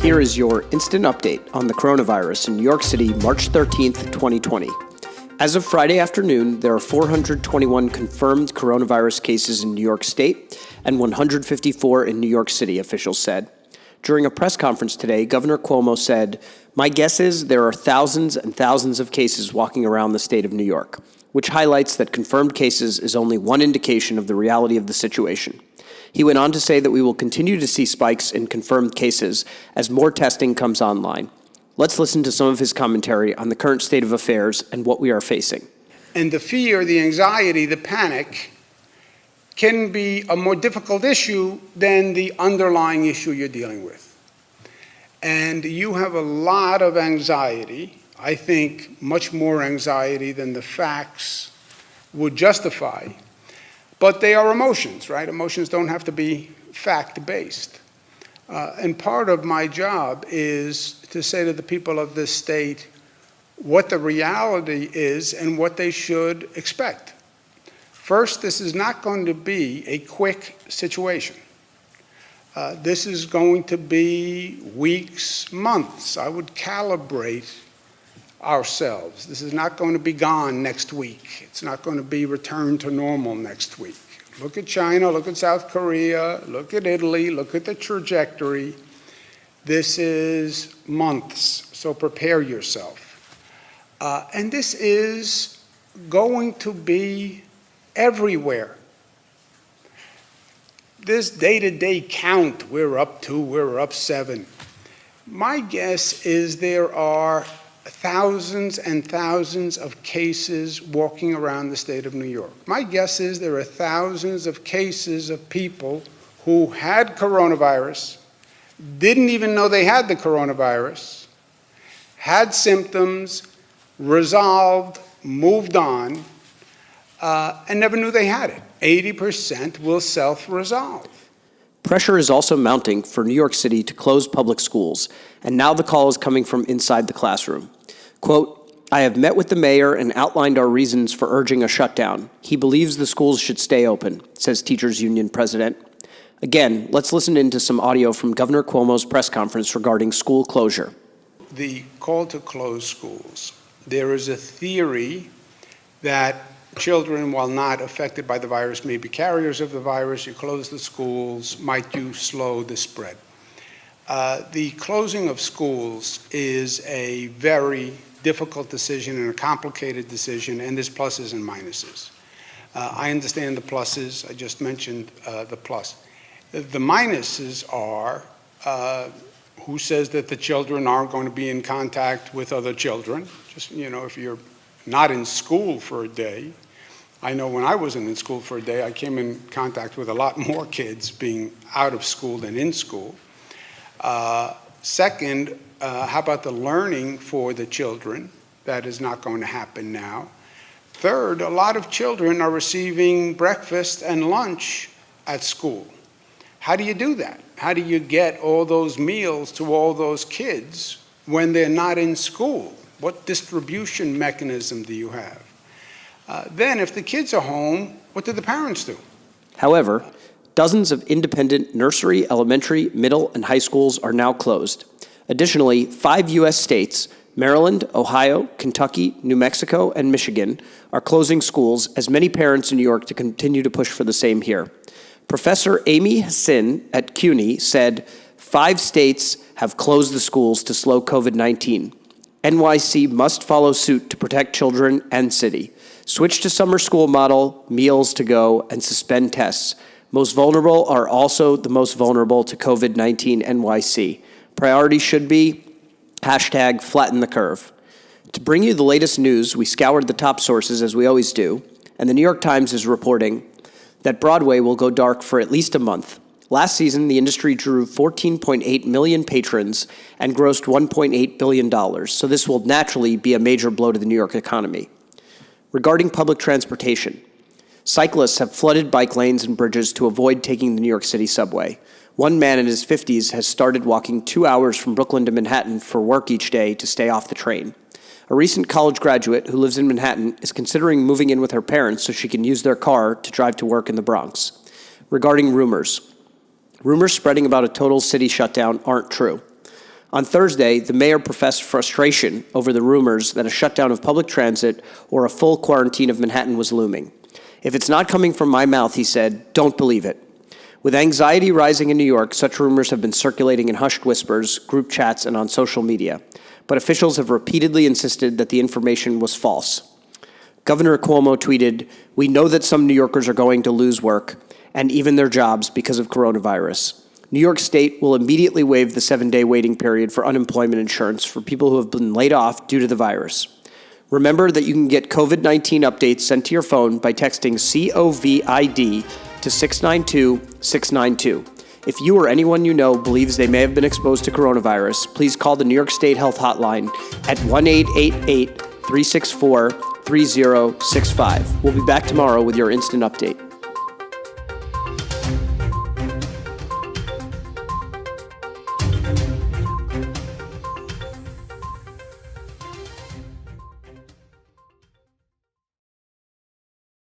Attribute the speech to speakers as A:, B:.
A: Here is your instant update on the coronavirus in New York City, March 13th, 2020. As of Friday afternoon, there are 421 confirmed coronavirus cases in New York State and 154 in New York City, officials said. During a press conference today, Governor Cuomo said, "My guess is there are thousands and thousands of cases walking around the state of New York," which highlights that confirmed cases is only one indication of the reality of the situation. He went on to say that we will continue to see spikes in confirmed cases as more testing comes online. Let's listen to some of his commentary on the current state of affairs and what we are facing.
B: And the fear, the anxiety, the panic can be a more difficult issue than the underlying issue you're dealing with. And you have a lot of anxiety, I think much more anxiety than the facts would justify. But they are emotions, right? Emotions don't have to be fact-based. And part of my job is to say to the people of this state what the reality is and what they should expect. First, this is not going to be a quick situation. This is going to be weeks, months. I would calibrate ourselves. This is not going to be gone next week. It's not going to be returned to normal next week. Look at China, look at South Korea, look at Italy, look at the trajectory. This is months, so prepare yourself. And this is going to be everywhere. This day-to-day count, we're up 2, we're up 7. My guess is there are thousands and thousands of cases walking around the state of New York. My guess is there are thousands of cases of people who had coronavirus, didn't even know they had the coronavirus, had symptoms, resolved, moved on, and never knew they had it. 80% will self-resolve.
A: Pressure is also mounting for New York City to close public schools, and now the call is coming from inside the classroom. Quote, "I have met with the mayor and outlined our reasons for urging a shutdown. He believes the schools should stay open," says Teachers Union President. Again, let's listen into some audio from Governor Cuomo's press conference regarding school closure.
B: The call to close schools. There is a theory that children, while not affected by the virus, may be carriers of the virus. You close the schools, might you slow the spread? The closing of schools is a very difficult decision and a complicated decision, and there's pluses and minuses. I understand the pluses. I just mentioned the plus. The minuses are who says that the children aren't going to be in contact with other children? Just, if you're not in school for a day. I know when I wasn't in school for a day, I came in contact with a lot more kids being out of school than in school. Second, how about the learning for the children? That is not going to happen now. Third, a lot of children are receiving breakfast and lunch at school. How do you do that? How do you get all those meals to all those kids when they're not in school? What distribution mechanism do you have? Then, if the kids are home, what do the parents do?
A: However, dozens of independent nursery, elementary, middle, and high schools are now closed. Additionally, 5 U.S. states, Maryland, Ohio, Kentucky, New Mexico, and Michigan, are closing schools as many parents in New York to continue to push for the same here. Professor Amy Hassin at CUNY said 5 states have closed the schools to slow COVID-19. NYC must follow suit to protect children and city. Switch to summer school model, meals to go, and suspend tests. Most vulnerable are also the most vulnerable to COVID-19 NYC. Priority should be #flatten the curve. To bring you the latest news, we scoured the top sources as we always do, and the New York Times is reporting that Broadway will go dark for at least a month. Last season, the industry drew 14.8 million patrons and grossed $1.8 billion, so this will naturally be a major blow to the New York economy. Regarding public transportation, cyclists have flooded bike lanes and bridges to avoid taking the New York City subway. One man in his 50s has started walking 2 hours from Brooklyn to Manhattan for work each day to stay off the train. A recent college graduate who lives in Manhattan is considering moving in with her parents so she can use their car to drive to work in the Bronx. Regarding rumors spreading about a total city shutdown aren't true. On Thursday, the mayor professed frustration over the rumors that a shutdown of public transit or a full quarantine of Manhattan was looming. If it's not coming from my mouth, he said, don't believe it. With anxiety rising in New York, such rumors have been circulating in hushed whispers, group chats, and on social media. But officials have repeatedly insisted that the information was false. Governor Cuomo tweeted, "We know that some New Yorkers are going to lose work and even their jobs because of coronavirus. New York State will immediately waive the 7-day waiting period for unemployment insurance for people who have been laid off due to the virus. Remember that you can get COVID-19 updates sent to your phone by texting COVID to 692-692. If you or anyone you know believes they may have been exposed to coronavirus, please call the New York State Health Hotline at 1-888-364-3065. We'll be back tomorrow with your instant update."